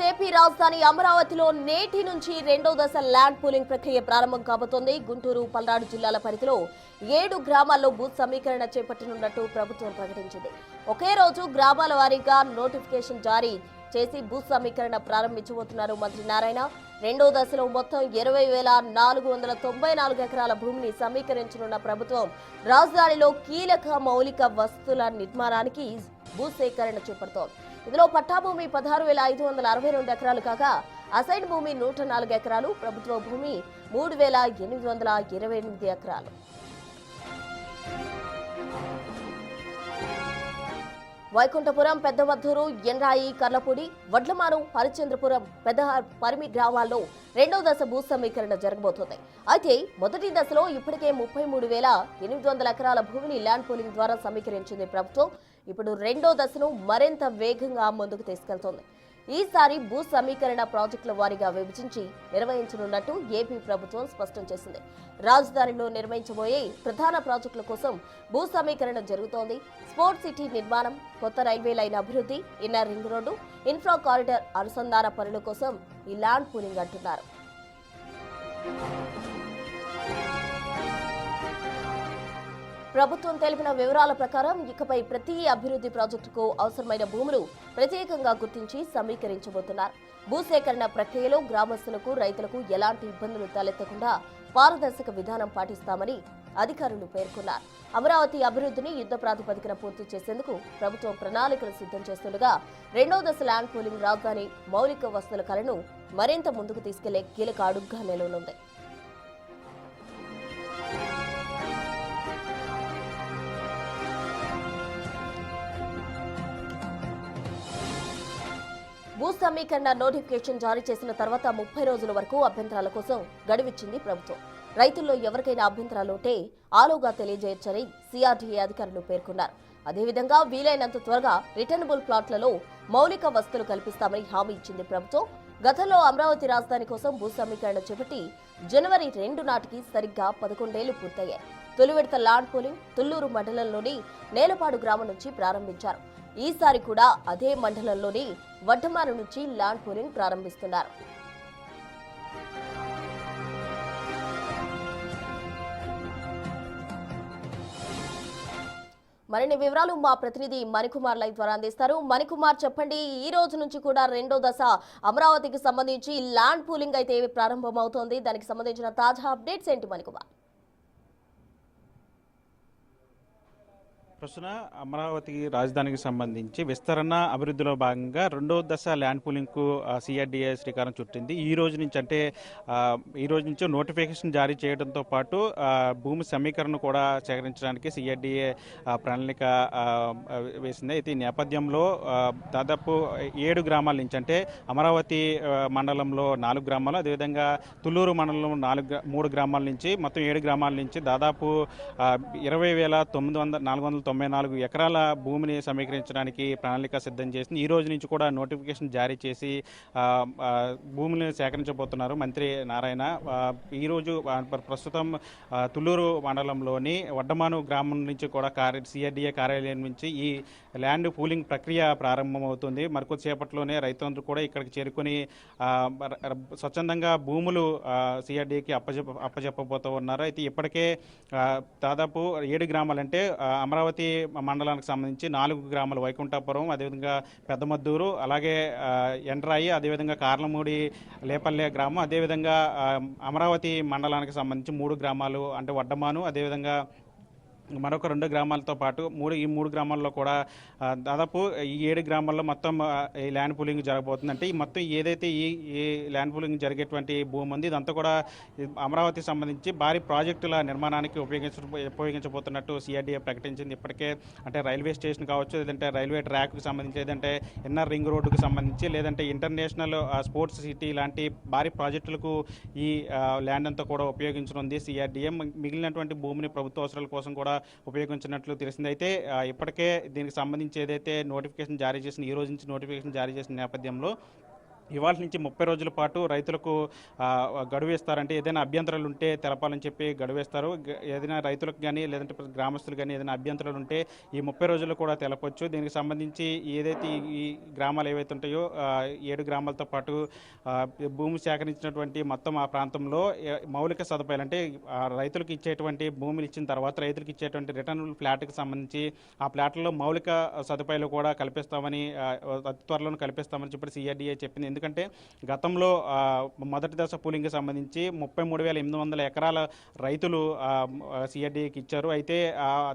AP రాజధాని అమరావతిలో నేటి నుంచి రెండో దశ ల్యాండ్ పూలింగ్ ప్రక్రియ ప్రారంభం కాబోతోంది. గుంటూరు, పల్నాడు జిల్లాల పరిధిలో 7 గ్రామాల్లో భూ సమీకరణ చేపట్టనున్నట్టు ప్రభుత్వం ప్రకటించింది. ఒకే రోజు గ్రామాల వారీగా నోటిఫికేషన్ జారీ చేసి భూ సమీకరణ ప్రారంభించబోతున్నారు మంత్రి నారాయణ. రెండో దశలో మొత్తం 20,494 ఎకరాల భూమిని సమీకరించనున్న ప్రభుత్వం రాజధానిలో కీలక మౌలిక వస్తువుల నిర్మాణానికి భూసేకరణ చేపడుతోంది. ఇందులో పట్టాభూమి 16,562 ఎకరాలు కాగా అసైన్ భూమి 104 ఎకరాలు, ప్రభుత్వ భూమి 3,828 ఎకరాలు. వైకుంఠపురం, పెద్దమద్దూరు, ఎండ్రాయి, కర్లపూడి, వడ్లమాను, హరిశ్చంద్రపురం, పెద్ద పరిమి గ్రామాల్లో రెండో దశ భూ సమీకరణ జరగబోతోంది. అయితే మొదటి దశలో ఇప్పటికే 33,800 ఎకరాల భూమిని ల్యాండ్ పూలింగ్ ద్వారా సమీకరించింది ప్రభుత్వం. ఇప్పుడు రెండో దశను మరింత వేగంగా ముందుకు తీసుకెళ్తోంది. ఈసారి భూ సమీకరణ ప్రాజెక్టుల వారీగా విభజించి నిర్వహించనున్నట్టు ఏపీ ప్రభుత్వం స్పష్టం చేసింది. రాజధానిలో నిర్వహించబోయే ప్రధాన ప్రాజెక్టుల కోసం భూ సమీకరణ జరుగుతోంది. స్పోర్ట్స్ సిటీ నిర్మాణం, కొత్త రైల్వే లైన్ అభివృద్ధి, inner ring road, infra corridor అనుసంధాన పనుల కోసం ఈ ల్యాండ్ పూలింగ్ అంటున్నారు. ప్రభుత్వం తెలిపిన వివరాల ప్రకారం ఇకపై ప్రతి అభివృద్ధి ప్రాజెక్టుకు అవసరమైన భూములు ప్రత్యేకంగా గుర్తించి సమీకరించబోతున్నారు. భూసేకరణ ప్రక్రియలో గ్రామస్తులకు, రైతులకు ఎలాంటి ఇబ్బందులు తలెత్తకుండా పారదర్శక విధానం పాటిస్తామని అధికారులు పేర్కొన్నారు. అమరావతి అభివృద్ధిని యుద్ధ ప్రాతిపదికన పూర్తి చేసేందుకు ప్రభుత్వం ప్రణాళికలు సిద్ధం చేస్తుండగా రెండో దశ ల్యాండ్ పూలింగ్ రాజధాని మౌలిక వసతుల కలను మరింత ముందుకు తీసుకెళ్లే కీలక అడుగుగా నిలవనుంది. భూ సమీకరణ నోటిఫికేషన్ జారీ చేసిన తర్వాత 30 రోజుల వరకు అభ్యంతరాల కోసం గడువిచ్చింది ప్రభుత్వం. రైతుల్లో ఎవరికైనా అభ్యంతరాలు ఉంటే ఆలోగా తెలియజేయొచ్చని సిఆర్డీఏ అధికారులు పేర్కొన్నారు. అదేవిధంగా వీలైనంత త్వరగా రిటర్నబుల్ ప్లాట్లలో మౌలిక వసతులు కల్పిస్తామని హామీ ఇచ్చింది ప్రభుత్వం. గతంలో అమరావతి రాజధాని కోసం భూ సమీకరణ చేపట్టి జనవరి 2 నాటికి సరిగ్గా 11 ఏళ్లు పూర్తయ్యాయి. తొలి విడత ల్యాండ్ పూలింగ్ తుళ్లూరు మండలంలోని నేలపాడు గ్రామం నుంచి ప్రారంభించారు. ఈసారి కూడా అదే మండలంలోని వడ్డమాను నుంచి ల్యాండ్ పూలింగ్ ప్రారంభిస్తున్నారు. మరిన్ని వివరాలు మా ప్రతినిధి మణికుమార్ లైవ్ ద్వారా అందిస్తారు. మణికుమార్, చెప్పండి, ఈ రోజు నుంచి కూడా రెండో దశ అమరావతికి సంబంధించి ల్యాండ్ పూలింగ్ అయితే ప్రారంభమవుతోంది. దానికి సంబంధించిన తాజా అప్డేట్స్ ఏంటి మణికుమార్? ప్రస్తుత అమరావతి రాజధానికి సంబంధించి విస్తరణ అభివృద్ధిలో భాగంగా రెండో దశ ల్యాండ్ పూలింగ్కు సిఆర్డీఏ శ్రీకారం చుట్టింది. ఈ రోజు నుంచి అంటే ఈ రోజు నుంచి నోటిఫికేషన్ జారీ చేయడంతో పాటు భూమి సమీకరణ కూడా సేకరించడానికి సిఆర్డీఏ ప్రణాళిక వేసింది. అయితే ఈ నేపథ్యంలో దాదాపు 7 గ్రామాల నుంచి అంటే అమరావతి మండలంలో 4 గ్రామాలు, అదేవిధంగా తుళ్లూరు మండలంలో 3 గ్రామాల నుంచి మొత్తం 7 గ్రామాల నుంచి దాదాపు 20,494 ఎకరాల భూమిని సమీకరించడానికి ప్రణాళిక సిద్ధం చేసింది. ఈ రోజు నుంచి కూడా నోటిఫికేషన్ జారీ చేసి భూమిని సేకరించబోతున్నారు మంత్రి నారాయణ. ఈరోజు ప్రస్తుతం తుళ్లూరు మండలంలోని వడ్డమాను గ్రామం నుంచి కూడా సిఆర్డీఏ కార్యాలయం నుంచి ఈ ల్యాండ్ పూలింగ్ ప్రక్రియ ప్రారంభమవుతుంది. మరికొద్దిసేపట్లోనే రైతులందరూ కూడా ఇక్కడికి చేరుకుని స్వచ్ఛందంగా భూములు సిఆర్డీఏకి అప్పజెప్పబోతూ ఉన్నారు. అయితే ఇప్పటికే దాదాపు 7 గ్రామాలు అంటే అమరావతి మండలానికి సంబంధించి 4 గ్రామాలు, వైకుంఠపురం, అదేవిధంగా పెద్దమద్దూరు, అలాగే ఎండ్రాయి, అదేవిధంగా కార్లమూడి, లేపల్లె గ్రామం, అదేవిధంగా అమరావతి మండలానికి సంబంధించి 3 గ్రామాలు అంటే వడ్డమాను, అదేవిధంగా మరొక 2 గ్రామాలతో పాటు ఈ 3 గ్రామాల్లో కూడా దాదాపు ఈ 7 గ్రామాల్లో మొత్తం ఈ ల్యాండ్ పూలింగ్ జరగబోతుంది. అంటే ఈ మొత్తం ఏదైతే ఈ ల్యాండ్ పూలింగ్ జరిగేటువంటి భూమి ఉంది ఇదంతా కూడా అమరావతికి సంబంధించి భారీ ప్రాజెక్టుల నిర్మాణానికి ఉపయోగించబోతున్నట్టు సిఆర్డీఏ ప్రకటించింది. ఇప్పటికే అంటే రైల్వే స్టేషన్ కావచ్చు, లేదంటే రైల్వే ట్రాక్కి సంబంధించి, లేదంటే ఇన్నర్ రింగ్ రోడ్డుకు సంబంధించి, లేదంటే ఇంటర్నేషనల్ స్పోర్ట్స్ సిటీ లాంటి భారీ ప్రాజెక్టులకు ఈ ల్యాండ్ అంతా కూడా ఉపయోగించనుంది సిఆర్డీఏ. మిగిలినటువంటి భూమిని ప్రభుత్వ అవసరాల కోసం కూడా ఉపయోగించినట్లు తెలిసింది. అయితే ఇప్పటికే దీనికి సంబంధించి ఏదైతే నోటిఫికేషన్ జారీ చేసిన ఈ రోజు నుంచి నోటిఫికేషన్ జారీ చేసిన నేపథ్యంలో ఇవాళ నుంచి 30 రోజుల పాటు రైతులకు గడువు ఇస్తారంటే ఏదైనా అభ్యంతరాలు ఉంటే తెలపాలని చెప్పి గడువేస్తారు. ఏదైనా రైతులకు కానీ లేదంటే గ్రామస్తులు కానీ ఏదైనా అభ్యంతరాలు ఉంటే ఈ 30 రోజుల్లో కూడా తెలపొచ్చు. దీనికి సంబంధించి ఏదైతే ఈ గ్రామాలు ఏవైతే ఉంటాయో 7 గ్రామాలతో పాటు భూమి సేకరించినటువంటి మొత్తం ఆ ప్రాంతంలో మౌలిక సదుపాయాలు అంటే రైతులకు ఇచ్చేటువంటి భూమిని ఇచ్చిన తర్వాత రైతులకు ఇచ్చేటువంటి రిటర్నబుల్ ఫ్లాట్కి సంబంధించి ఆ ఫ్లాట్లలో మౌలిక సదుపాయాలు కూడా కల్పిస్తామని అతి త్వరలో కల్పిస్తామని చెప్పి సిఆర్డీఏ చెప్పింది. ఎందుకంటే గతంలో మొదటి దశ పూలింగ్కి సంబంధించి 33,800 ఎకరాల రైతులు సిఆర్డీఏకి ఇచ్చారు. అయితే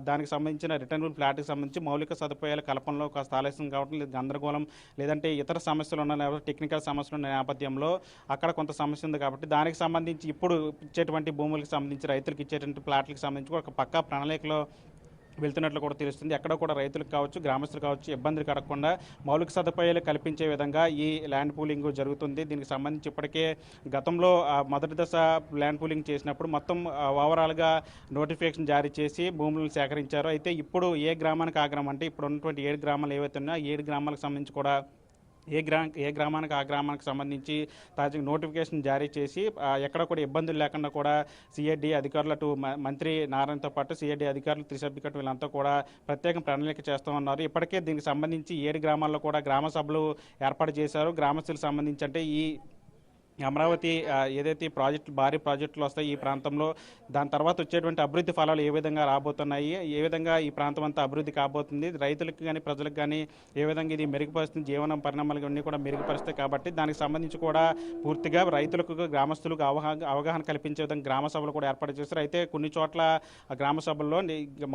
దానికి సంబంధించిన రిటర్నబుల్ ఫ్లాట్కి సంబంధించి మౌలిక సదుపాయాల కల్పనలో కాస్త ఆలస్యం కావడం లేదు, గందరగోళం లేదంటే ఇతర సమస్యలు ఉన్న టెక్నికల్ సమస్యలు ఉన్న నేపథ్యంలో అక్కడ కొంత సమస్య ఉంది. కాబట్టి దానికి సంబంధించి ఇప్పుడు ఇచ్చేటువంటి భూములకు సంబంధించి రైతులకు ఇచ్చేటువంటి ప్లాట్లకు సంబంధించి ఒక పక్కా ప్రణాళికలో వెళ్తున్నట్లు కూడా తెలుస్తుంది. ఎక్కడ కూడా రైతులకు కావచ్చు గ్రామస్తులు కావచ్చు ఇబ్బందులు కలగకుండా మౌలిక సదుపాయాలు కల్పించే విధంగా ఈ ల్యాండ్ పూలింగ్ జరుగుతుంది. దీనికి సంబంధించి ఇప్పటికే గతంలో మొదటి దశ ల్యాండ్ పూలింగ్ చేసినప్పుడు మొత్తం ఓవరాల్గా నోటిఫికేషన్ జారీ చేసి భూములను సేకరించారు. అయితే ఇప్పుడు ఏ గ్రామానికి ఆ గ్రామం అంటే ఇప్పుడు ఉన్నటువంటి 7 గ్రామాలు ఏవైతే ఉన్నాయో 7 గ్రామాలకు సంబంధించి కూడా ఏ గ్రామానికి ఆ గ్రామానికి సంబంధించి తాజాగా నోటిఫికేషన్ జారీ చేసి ఎక్కడ కూడా ఇబ్బందులు లేకుండా కూడా సిఆర్డీ అధికారులు అటు మంత్రి నారాయణతో పాటు సిఆర్డీ అధికారులు త్రిసభ్యుకట్ వీళ్ళంతా కూడా ప్రత్యేక ప్రణాళిక చేస్తూ ఉన్నారు. ఇప్పటికే దీనికి సంబంధించి 7 గ్రామాల్లో కూడా గ్రామ సభలు ఏర్పాటు చేశారు. గ్రామస్తులకు సంబంధించి అంటే ఈ అమరావతి ఏదైతే భారీ ప్రాజెక్టులు వస్తాయి ఈ ప్రాంతంలో దాని తర్వాత వచ్చేటువంటి అభివృద్ధి ఫలాలు ఏ విధంగా రాబోతున్నాయి, ఏ విధంగా ఈ ప్రాంతం అంతా అభివృద్ధి కాబోతుంది, రైతులకు కానీ ప్రజలకు కానీ ఏ విధంగా ఇది మెరుగుపరుస్తుంది, జీవన పరిణామాలు అన్నీ కూడా మెరుగుపరుస్తాయి. కాబట్టి దానికి సంబంధించి కూడా పూర్తిగా రైతులకు గ్రామస్తులకు అవగాహన కల్పించే విధంగా గ్రామ సభలు కూడా ఏర్పాటు చేస్తారు. అయితే కొన్ని చోట్ల గ్రామ సభల్లో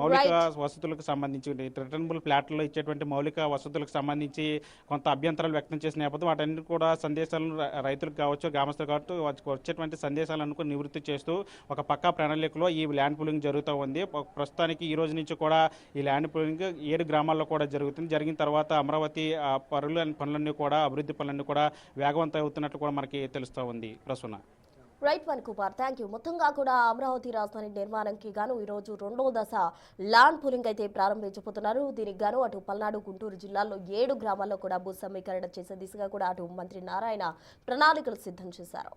మౌలిక వసతులకు సంబంధించి రిటర్నబుల్ ఫ్లాట్లలో ఇచ్చేటువంటి మౌలిక వసతులకు సంబంధించి కొంత అభ్యంతరాలు వ్యక్తం చేసిన నేపథ్యం వాటన్నిటి కూడా సందేశాలను రైతులకు కావచ్చు గ్రామస్తులు కాబట్టి వచ్చేటువంటి సందేశాలను నివృత్తి చేస్తూ ఒక పక్కా ప్రణాళికలో ఈ ల్యాండ్ పూలింగ్ జరుగుతూ ఉంది. ప్రస్తుతానికి ఈ రోజు నుంచి కూడా ఈ ల్యాండ్ పూలింగ్ 7 గ్రామాల్లో కూడా జరుగుతుంది. జరిగిన తర్వాత అమరావతి పనులన్నీ కూడా అభివృద్ధి పనులన్నీ కూడా వేగవంతం అవుతున్నట్లు కూడా మనకి తెలుస్తూ ఉంది. Prasanna right one Kumar, thank you. మొత్తంగా కూడా అమరావతి రాజధాని నిర్మాణంకి గాను ఈరోజు 2వ దశ ల్యాండ్ పూలింగ్ అయితే ప్రారంభించబోతున్నారు. దీనికి గాను అటు పల్నాడు గుంటూరు జిల్లాల్లో 7 గ్రామాల్లో కూడా భూ సమీకరణ చేసే దిశగా కూడా అటు మంత్రి నారాయణ ప్రణాళికలు సిద్ధం చేశారు.